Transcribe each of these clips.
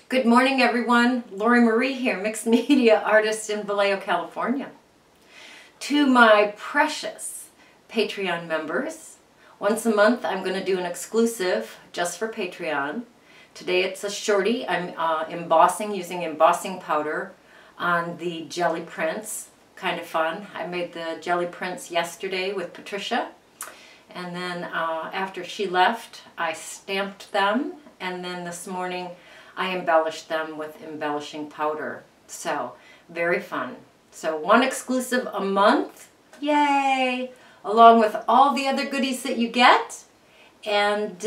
Good morning, everyone. Lori Marie here, mixed media artist in Vallejo, California. To my precious Patreon members, once a month I'm going to do an exclusive just for Patreon. Today it's a shorty. I'm embossing using embossing powder on the Gelli prints. Kind of fun. I made the Gelli prints yesterday with Patricia, and then after she left I stamped them, and then this morning I embellished them with embellishing powder. So, very fun. So, one exclusive a month, yay! Along with all the other goodies that you get. And,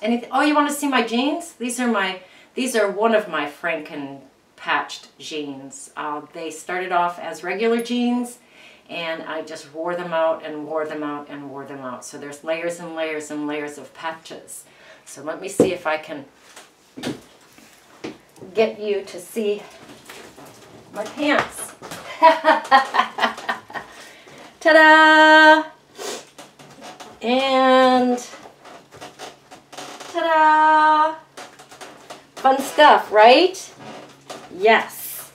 anything? Oh, you want to see my jeans? These are one of my Franken patched jeans. They started off as regular jeans, and I just wore them out and wore them out and wore them out. So there's layers and layers and layers of patches. So let me see if I can get you to see my pants. Ta-da! And ta-da! Fun stuff, right? Yes.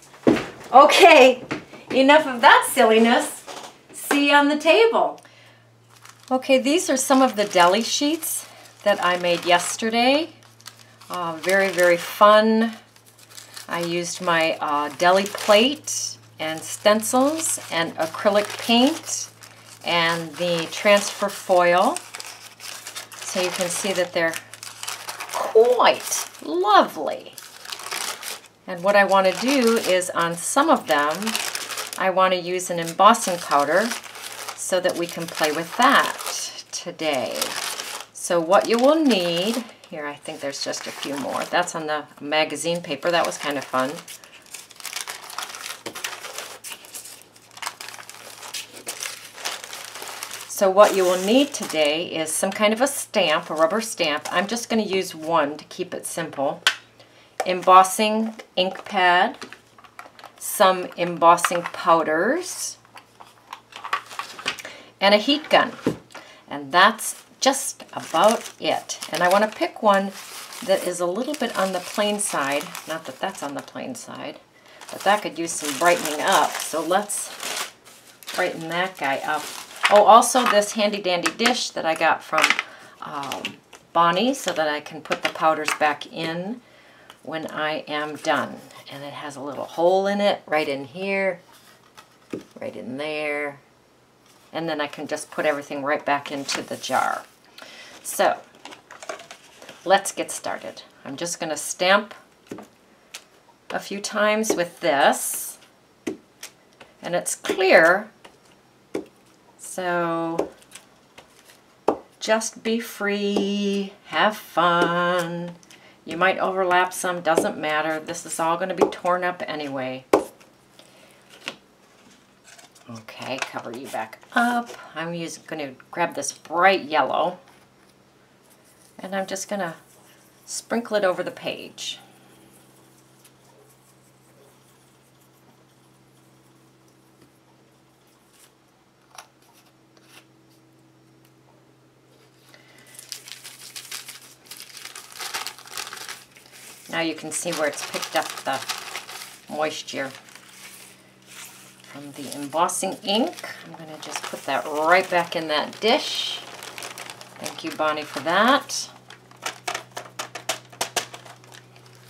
Okay, enough of that silliness. See you on the table. Okay, these are some of the deli sheets that I made yesterday. Very, very fun. I used my deli plate and stencils and acrylic paint and the transfer foil. So you can see that they're quite lovely. And what I want to do is on some of them, I want to use an embossing powder so that we can play with that today. So what you will need, here I think there's just a few more. That's on the magazine paper. That was kind of fun. So what you will need today is some kind of a stamp, a rubber stamp. I'm just going to use one to keep it simple. Embossing ink pad, some embossing powders, and a heat gun. And that's just about it. And I want to pick one that is a little bit on the plain side. Not that that's on the plain side, but that could use some brightening up. So let's brighten that guy up. Oh, also this handy dandy dish that I got from Bonnie so that I can put the powders back in when I am done. And it has a little hole in it right in here, right in there. And then I can just put everything right back into the jar. So, let's get started. I'm just going to stamp a few times with this. And it's clear, so just be free, have fun. You might overlap some, doesn't matter. This is all going to be torn up anyway. Okay, cover you back up. I'm going to grab this bright yellow, and I'm just going to sprinkle it over the page. Now you can see where it's picked up the moisture from the embossing ink. I'm going to just put that right back in that dish. Thank you, Bonnie, for that.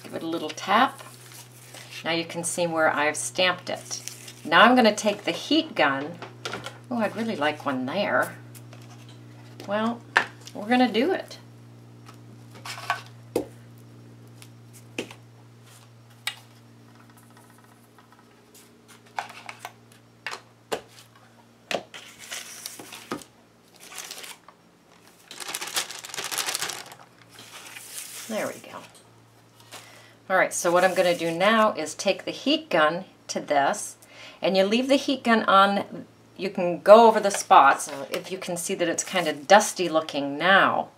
Give it a little tap. Now you can see where I've stamped it. Now I'm going to take the heat gun. Oh, I'd really like one there. Well, we're going to do it. There we go. Alright, so what I'm going to do now is take the heat gun to this, and you leave the heat gun on. You can go over the spots. If you can see that it's kind of dusty looking now.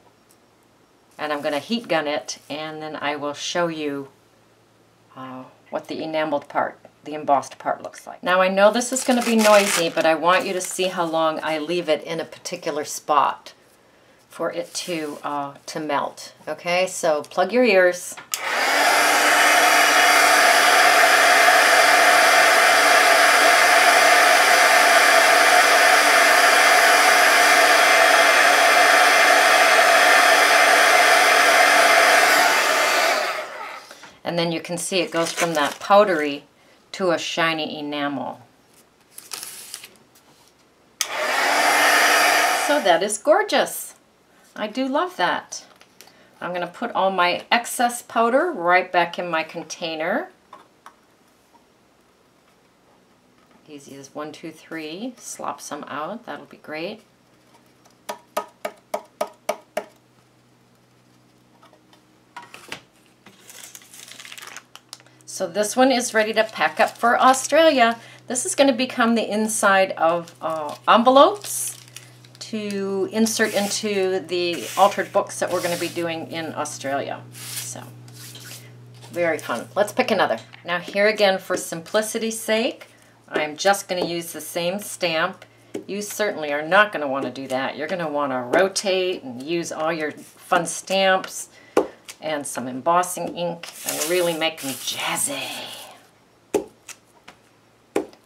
And I'm going to heat gun it, and then I will show you what the enameled part, the embossed part, looks like. Now I know this is going to be noisy, but I want you to see how long I leave it in a particular spot for it to melt. Okay, so plug your ears. And then you can see it goes from that powdery to a shiny enamel. So that is gorgeous. I do love that. I'm going to put all my excess powder right back in my container. Easy as 1, 2, 3. Slop some out. That'll be great. So this one is ready to pack up for Australia. This is going to become the inside of envelopes to insert into the altered books that we're going to be doing in Australia. So, very fun. Let's pick another. Now here again, for simplicity's sake, I'm just going to use the same stamp. You certainly are not going to want to do that. You're going to want to rotate and use all your fun stamps and some embossing ink and really make them jazzy.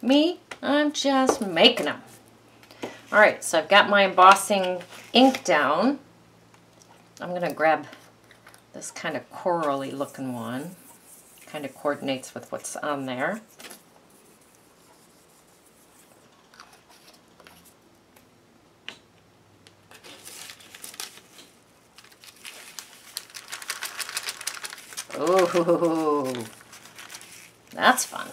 Me, I'm just making them. Alright, so I've got my embossing ink down. I'm going to grab this kind of corally looking one. Kind of coordinates with what's on there. Ooh, that's fun.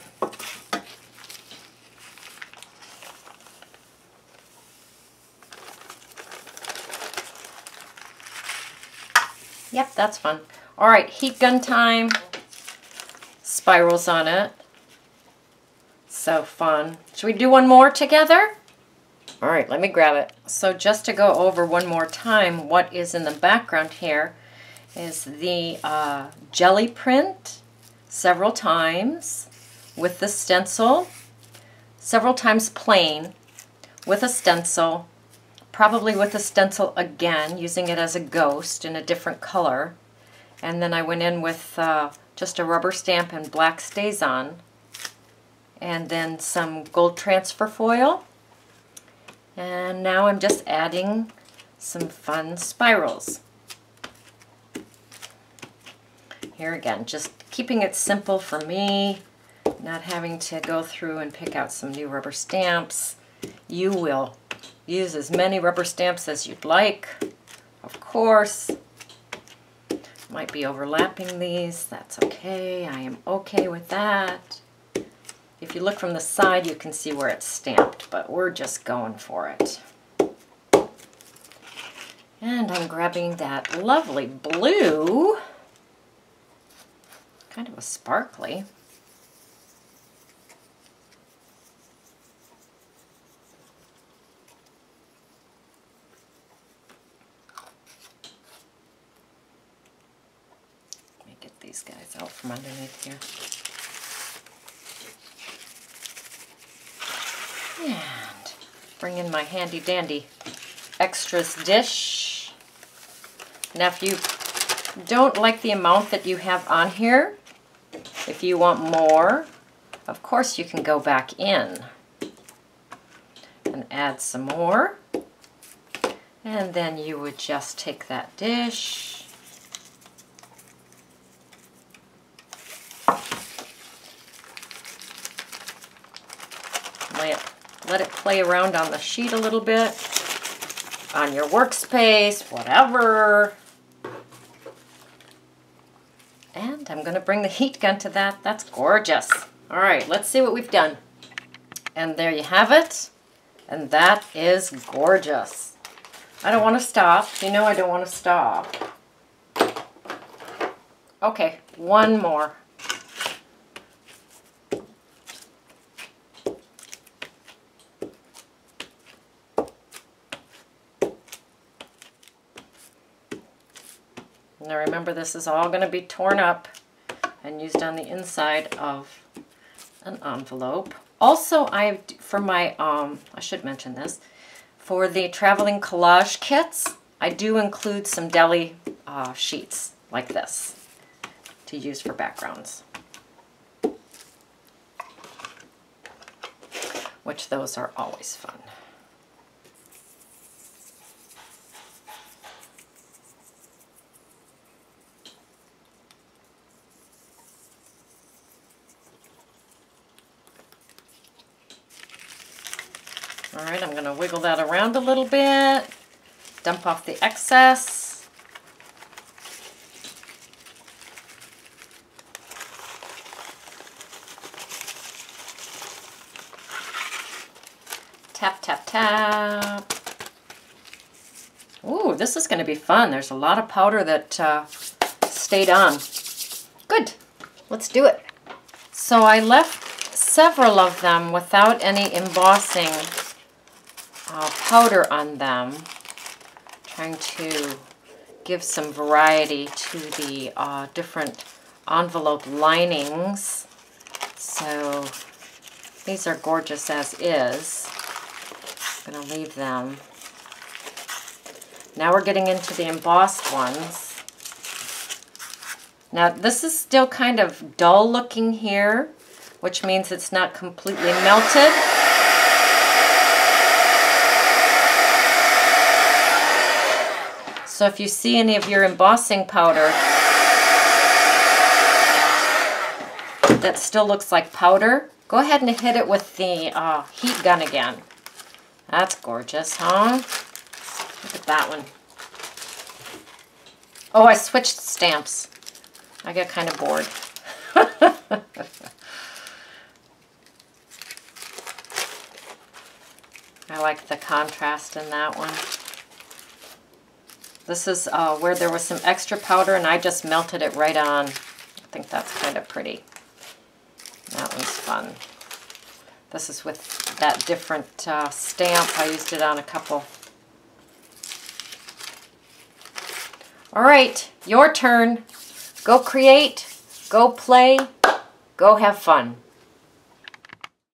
Yep, that's fun. All right, heat gun time. Spirals on it. So fun. Should we do one more together? All right, let me grab it. So just to go over one more time, what is in the background here is the Gelli print several times with the stencil, several times plain with a stencil, probably with a stencil again, using it as a ghost in a different color. And then I went in with just a rubber stamp and black StazOn, and then some gold transfer foil. And now I'm just adding some fun spirals. Here again, just keeping it simple for me, not having to go through and pick out some new rubber stamps. You will use as many rubber stamps as you'd like, of course. Might be overlapping these, that's okay. I am okay with that. If you look from the side, you can see where it's stamped, but we're just going for it. And I'm grabbing that lovely blue, kind of a sparkly. Let me get these guys out from underneath here. And bring in my handy dandy extras dish. Now if you don't like the amount that you have on here, if you want more, of course you can go back in and add some more. And then you would just take that dish, let it play around on the sheet a little bit, on your workspace, whatever. And I'm going to bring the heat gun to that. That's gorgeous. All right, let's see what we've done. And there you have it. And that is gorgeous. I don't want to stop. You know I don't want to stop. Okay, one more. Now remember, this is all going to be torn up and used on the inside of an envelope. Also, for my, I should mention this, for the traveling collage kits, I do include some Deli sheets like this to use for backgrounds, which those are always fun. All right, I'm going to wiggle that around a little bit, dump off the excess. Tap, tap, tap. Ooh, this is going to be fun. There's a lot of powder that stayed on. Good. Let's do it. So I left several of them without any embossing powder on them, trying to give some variety to the different envelope linings. So these are gorgeous as is. I'm going to leave them. Now we're getting into the embossed ones. Now this is still kind of dull looking here, which means it's not completely melted. So if you see any of your embossing powder that still looks like powder, go ahead and hit it with the heat gun again. That's gorgeous, huh? Look at that one. Oh, I switched stamps. I get kind of bored. I like the contrast in that one. This is where there was some extra powder and I just melted it right on. I think that's kind of pretty. That one's fun. This is with that different stamp. I used it on a couple. All right, your turn. Go create, go play, go have fun.